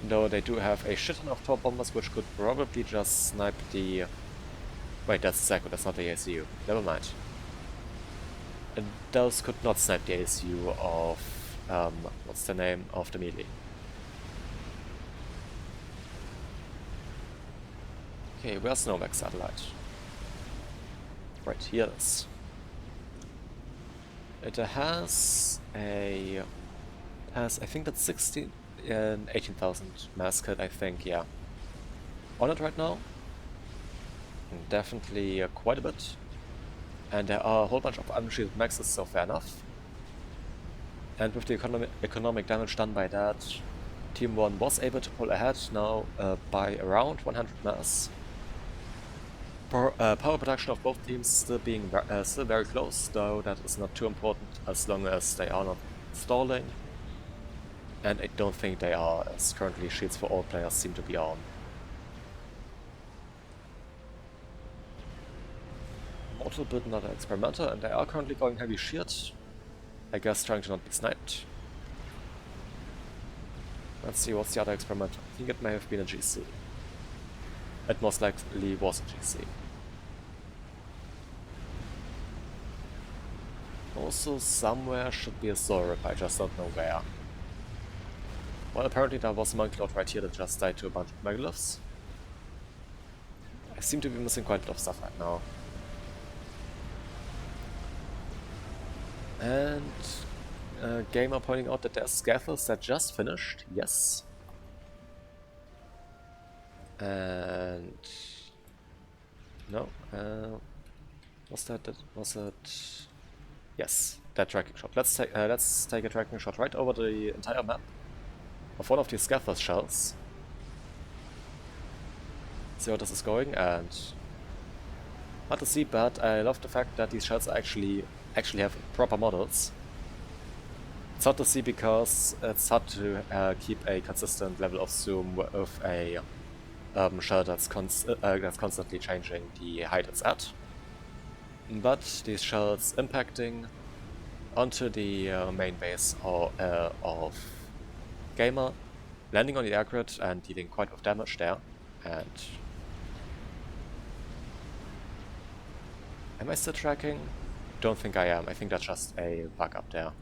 Though they do have a shit ton of top bombers, which could probably just snipe the... Wait, that's the Psycho, that's not the ASU. Never mind. And those could not snipe the ASU of... what's the name? Of the melee. Okay, where's Novex Satellite? Right, here it is. It has a... I think that's 16 and 18,000 mass kit, I think, yeah. On it right now. And definitely quite a bit. And there are a whole bunch of unshielded maxes, so fair enough. And with the economic damage done by that, Team 1 was able to pull ahead now by around 100 mass. Power production of both teams still being still very close, though that is not too important as long as they are not stalling. And I don't think they are, as currently shields for all players seem to be on. Mortal built another experimenter, and they are currently going heavy shield. I guess trying to not be sniped. Let's see, what's the other experimenter? I think it may have been a GC. It most likely was a GC. Also somewhere should be a Zorip, I just don't know where. Well, apparently there was a Monkey Lord right here that just died to a bunch of Megaliths. I seem to be missing quite a lot of stuff right now. And Gamer pointing out that there's Scathers that just finished, yes. And no, was it? Yes, that tracking shot. Let's take a tracking shot right over the entire map of one of these Scathers shells. See how this is going, and hard to see, but I love the fact that these shells actually have proper models. It's hard to see because it's hard to keep a consistent level of zoom with a shell that's constantly changing the height it's at. But these shells impacting onto the main base of Gamer, landing on the air grid and dealing quite a lot of damage there. And am I still tracking? Don't think I am. I think that's just a bug up there.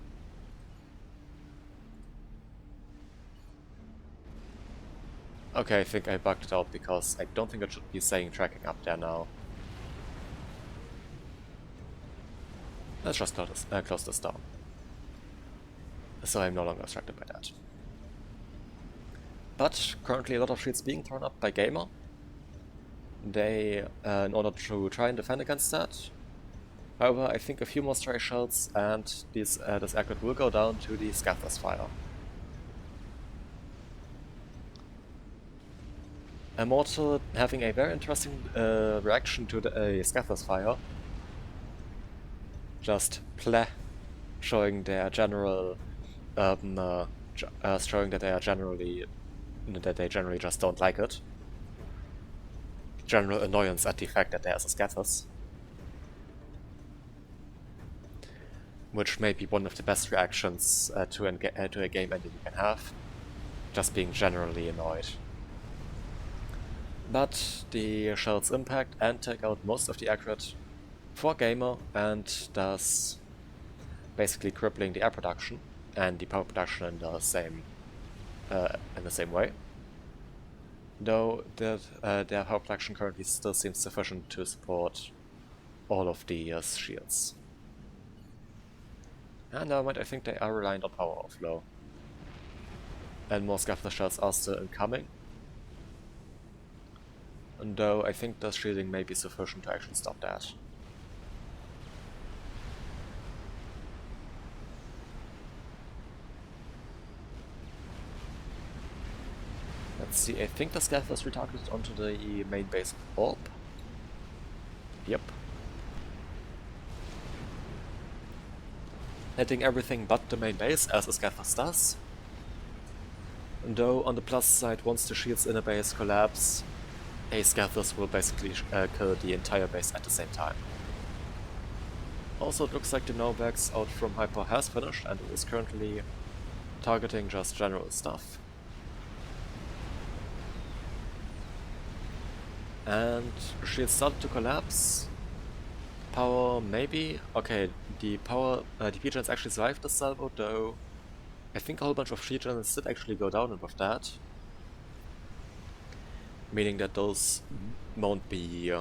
Okay, I think I bugged it out because I don't think it should be saying tracking up there now. Let's just close this down. So I'm no longer distracted by that. But currently a lot of shields being thrown up by Gamer. They, in order to try and defend against that. However, I think a few more stray shells and this aircraft will go down to the Scather's fire. Immortal having a very interesting reaction to the Scather's fire. Just pleh, showing their general, showing that they are generally, just don't like it. General annoyance at the fact that there's a Scathers. Which may be one of the best reactions to a game ending you can have. Just being generally annoyed. But the shells impact and take out most of the aggregate for Gamer, and thus basically crippling the air production and the power production in the same way. Though their power production currently still seems sufficient to support all of the shields. And never mind, I think they are reliant on power overflow. And more Scather shells are still incoming. And though I think the shielding may be sufficient to actually stop that. Let's see, I think the Scav is retargeted onto the main base orb. Yep. Hitting everything but the main base, as a Scathers does. Though, on the plus side, once the shields in a base collapse, a Scathers will basically kill the entire base at the same time. Also, it looks like the Novax out from Hyper has finished and is currently targeting just general stuff. And shields started to collapse. Power, maybe? Okay, the power, the P-Gens actually survived the salvo, though I think a whole bunch of shield gens did actually go down with that. Meaning that those won't be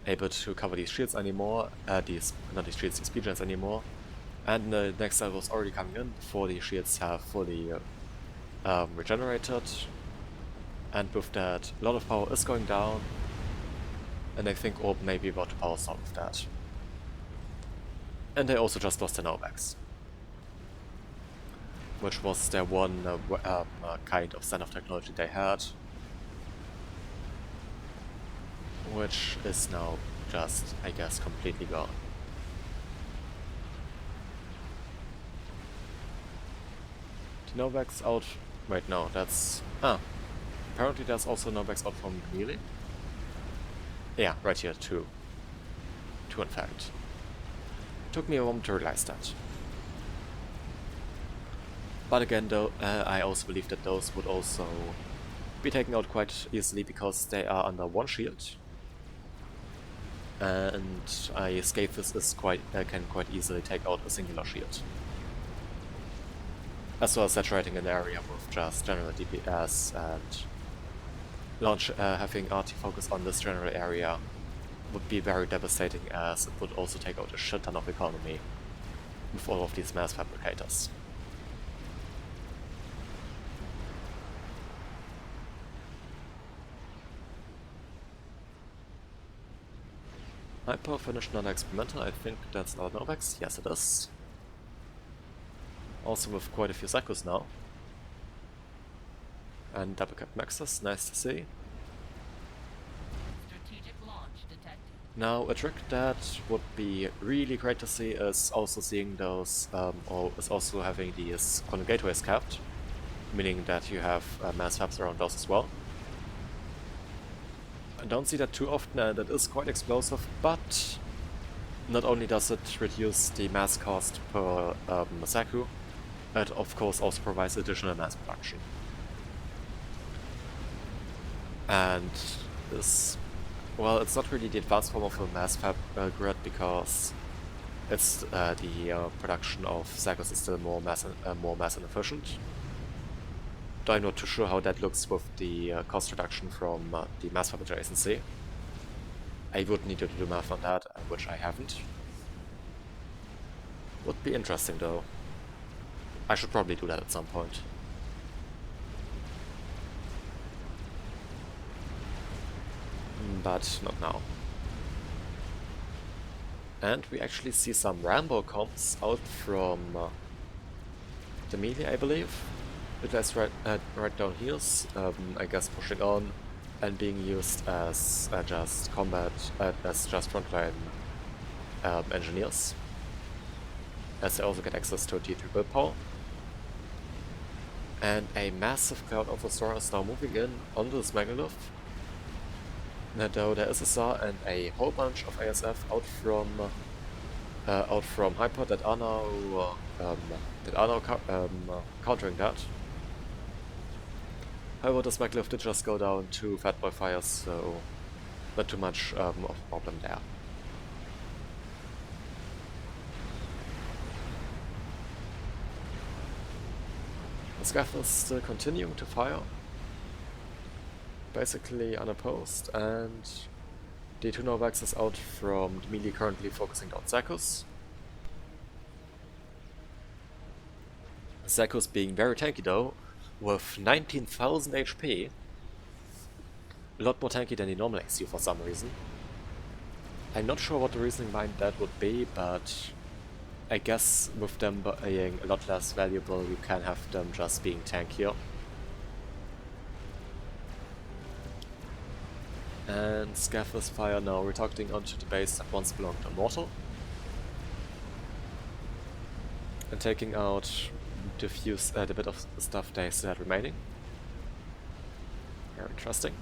able to cover these shields anymore, not these shields, these P-Gens anymore. And the next salvo is already coming in before the shields have fully regenerated. And with that, a lot of power is going down. And I think Orb may be about to power stop with that. And they also just lost their Novax, which was their one kind of standoff technology they had, which is now just, I guess, completely gone. The Novax out. Wait, no, that's. Apparently there's also Novax out from melee. Yeah, right here, two. Two, in fact. Took me a moment to realize that. But again, though, I also believe that those would also be taken out quite easily because they are under one shield. And a Scathers is can quite easily take out a singular shield. As well as saturating an area with just general DPS and having RT focus on this general area would be very devastating, as it would also take out a shit ton of economy with all of these mass fabricators. Hyper finished another experimental, I think that's another Novax, yes it is. Also with quite a few cycles now. And double cap maxes, nice to see. Now, a trick that would be really great to see is also seeing those, or is also having these quantum gateways capped, meaning that you have mass fabs around those as well. I don't see that too often, and it is quite explosive, but not only does it reduce the mass cost per Saku, it of course also provides additional mass production. And this, well, it's not really the advanced form of a mass fab grid because it's the production of Sakus is still more mass inefficient. Though I'm not too sure how that looks with the cost reduction from the mass fab adjacency. I would need to do math on that, which I haven't. Would be interesting though. I should probably do that at some point. But not now. And we actually see some Rambo comps out from the melee, I believe. It is right down here, I guess pushing on and being used as just combat, as just frontline engineers. As they also get access to T3 willpower. And a massive cloud of Asura is now moving in onto this megalith. Though there is a SAR and a whole bunch of ASF out from Hyper that are now countering that. However, this megalith did just go down to Fatboy fires, so not too much of a problem there. The Scaff is still continuing to fire, basically unopposed, and the two Novax is out from the melee currently focusing on Zakus. Zakus being very tanky though, with 19,000 HP. A lot more tanky than the normal XU for some reason. I'm not sure what the reasoning behind that would be, but I guess with them being a lot less valuable, you can have them just being tankier. And Scathers fire now retargeting onto the base that once belonged to Mortal. And taking out the bit of stuff they still had remaining. Very interesting.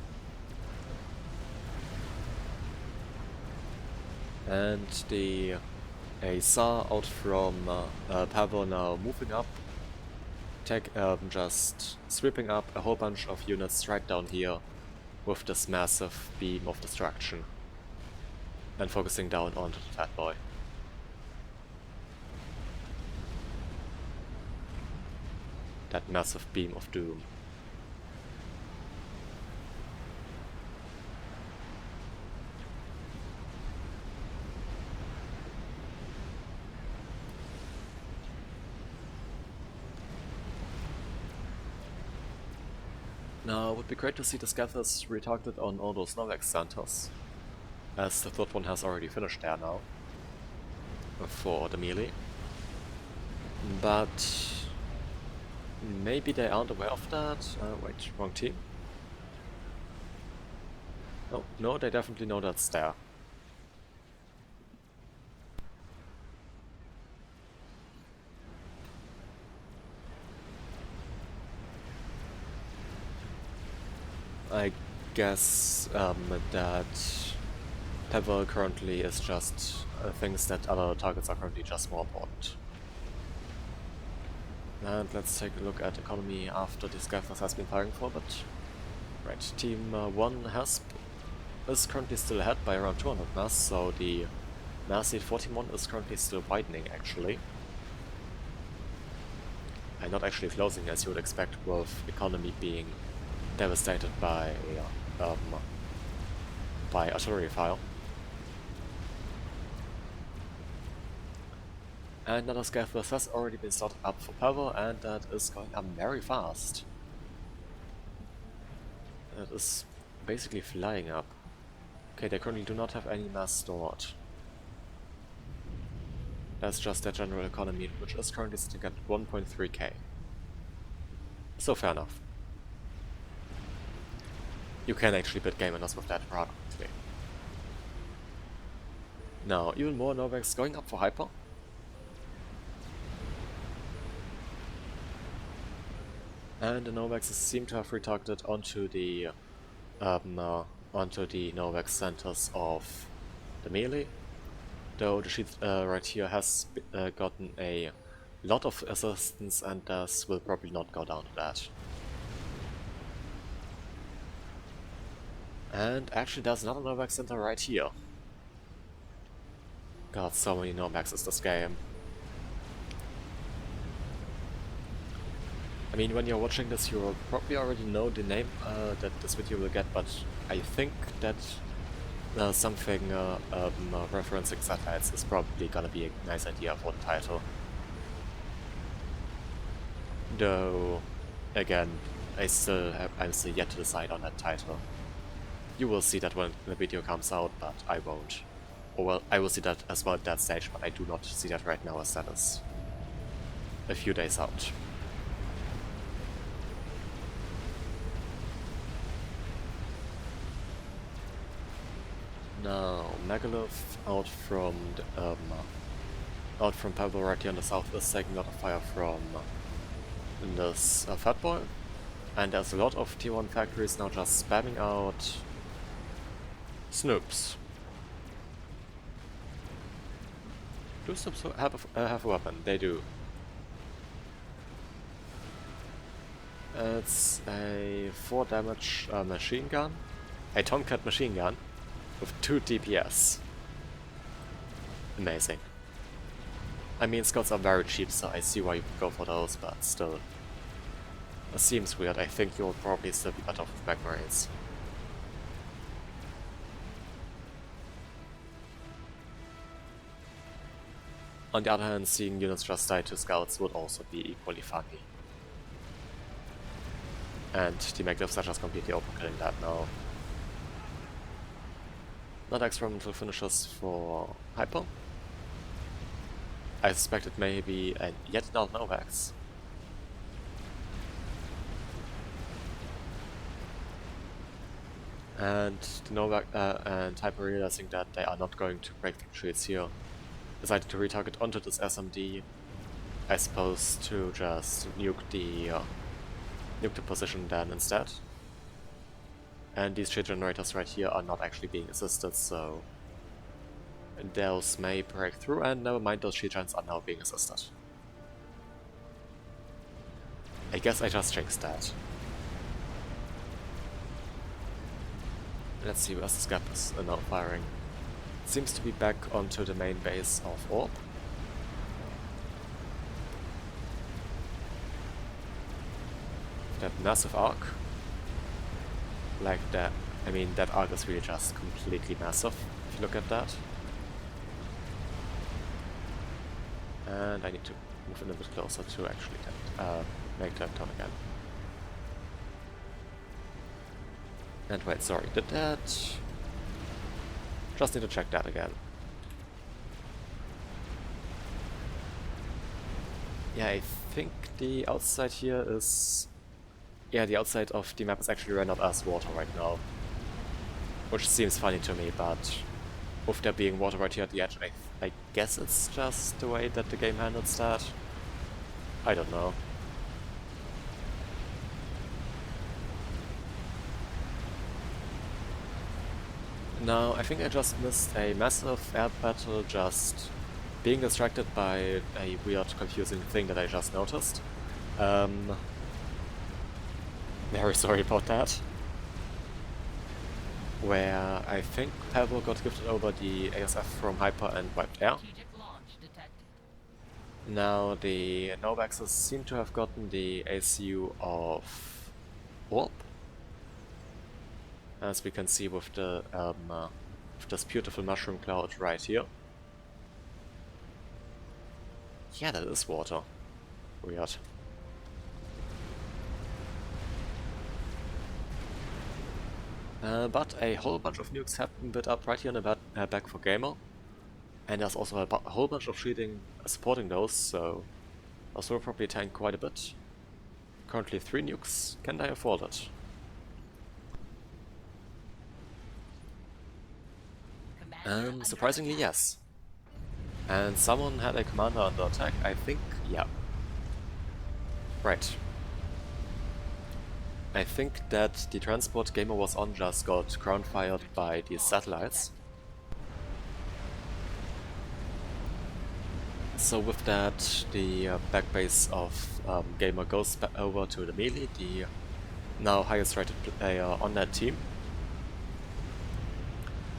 And the Azar out from Pavel now moving up, just sweeping up a whole bunch of units right down here with this massive beam of destruction and focusing down onto the fat boy. That massive beam of doom. Now, it would be great to see the Scathers retargeted on all those Novex centers, as the third one has already finished there now, for the melee. But maybe they aren't aware of that. Wait, wrong team. Oh, no, they definitely know that's there. I guess that Pavel currently is just thinks that other targets are currently just more important. And let's take a look at economy after the Scathers has been firing for a bit. Right, team 1 is currently still ahead by around 200 mass, so the mass lead for team 1 is currently still widening actually. And not actually closing as you would expect with economy being devastated by artillery fire. And another Scathers has already been started up for Pavel, and that is going up very fast. That is basically flying up. Okay, they currently do not have any mass stored. That's just their general economy, which is currently sitting at 1.3k. So fair enough. You can actually beat game winners with that rather quickly. Now, even more Novex going up for Hyper. And the Novexes seem to have retargeted onto the Novex centers of the melee. Though the sheet right here has gotten a lot of assistance and thus will probably not go down to that. And actually there's another Novex center right here. God, so many Novexes this game. I mean, when you're watching this, you will probably already know the name that this video will get, but I think that something referencing satellites is probably gonna be a nice idea for the title. Though, again, I'm still yet to decide on that title. You will see that when the video comes out, but I won't. Or well, I will see that as well at that stage, but I do not see that right now as that is a few days out. Now, Megalith out from Pavel right here in the south is taking a lot of fire from this Fat Boy, and there's a lot of tier 1 factories now just spamming out Snoops. Do Snoops have a weapon? They do. It's a 4 damage machine gun, a Tomcat machine gun with 2 DPS. Amazing. I mean, Scouts are very cheap, so I see why you would go for those, but still. It seems weird. I think you'll probably still be better off with Magmarines. On the other hand, seeing units just die to Scouts would also be equally funny. And the Magnificents are just completely overkilling that now. Not experimental finishes for Hyper. I suspect it may be yet another Novex. And the Novak and Hyper, realizing that they are not going to break the shields here, decided to retarget onto this SMD as opposed to just nuke the position then instead. And these shield generators right here are not actually being assisted, so those may break through, and never mind, those shield gens are now being assisted. I guess I just jinxed that. Let's see where's this gap is now firing. Seems to be back onto the main base of Orb. That massive arc. Like that, I mean, that arc is really just completely massive, if you look at that. And I need to move in a bit closer to actually make that turn again. And wait, sorry, did that? Just need to check that again. Yeah, I think the outside here is... Yeah, the outside of the map is actually rendered as water right now. Which seems funny to me, but with there being water right here at the edge, I guess it's just the way that the game handles that. I don't know. Now, I think I just missed a massive air battle just being distracted by a weird, confusing thing that I just noticed. Very sorry about that. Where I think Pavel got gifted over the ASF from Hyper and wiped air. Now the Novaxes seem to have gotten the ACU of Orb. As we can see with the with this beautiful mushroom cloud right here. Yeah, that is water. Weird. But a whole bunch of nukes have been built up right here in the back for Gamer. And there's also a whole bunch of shielding supporting those, so those will probably tank quite a bit. Currently 3 nukes. Can I afford it? Surprisingly, yes. And someone had a commander under attack, I think, yeah. Right. I think that the transport Gamer was on just got ground fired by these satellites. So with that, the backbase of Gamer goes over to the melee, the now highest rated player on that team.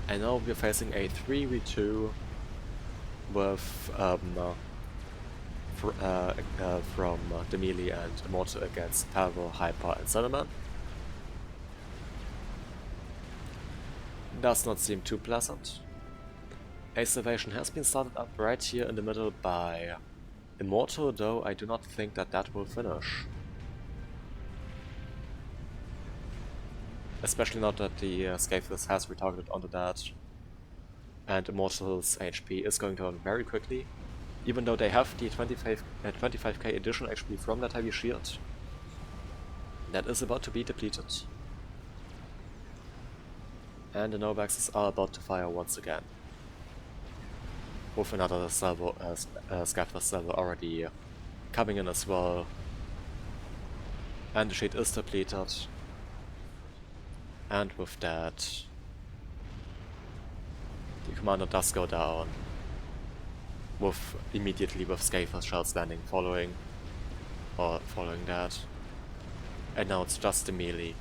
And now we're facing a 3v2 with from the melee and Immortal against Pavel, Hyper and Cinnamon. Does not seem too pleasant. A salvation has been started up right here in the middle by Immortal, though I do not think that that will finish. Especially not that the Scatheless has retargeted onto that, and Immortal's HP is going down very quickly. Even though they have the 25k additional HP from that heavy shield, that is about to be depleted. And the Novaxes are about to fire once again. With another salvo, Scatheless salvo already coming in as well. And the shield is depleted. And with that, the commander does go down. Immediately with Scatheless shells landing following that. And now it's just the melee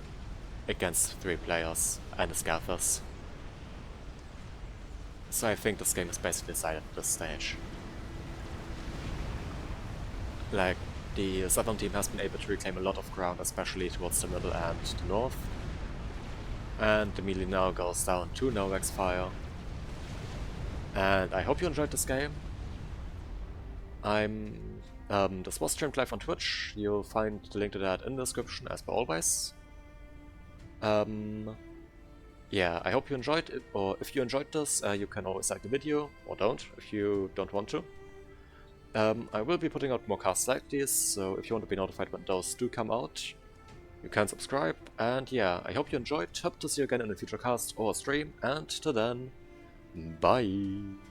against 3 players and the Scatheless. So I think this game is basically decided at this stage. Like, the southern team has been able to reclaim a lot of ground, especially towards the middle and the north. And the melee now goes down to Novax fire. And I hope you enjoyed this game. This was streamed live on Twitch. You'll find the link to that in the description as per always. Yeah, I hope you enjoyed it, or if you enjoyed this, you can always like the video, or don't, if you don't want to. I will be putting out more casts like this, so if you want to be notified when those do come out, you can subscribe, and yeah, I hope you enjoyed. Hope to see you again in a future cast or stream, and till then, bye!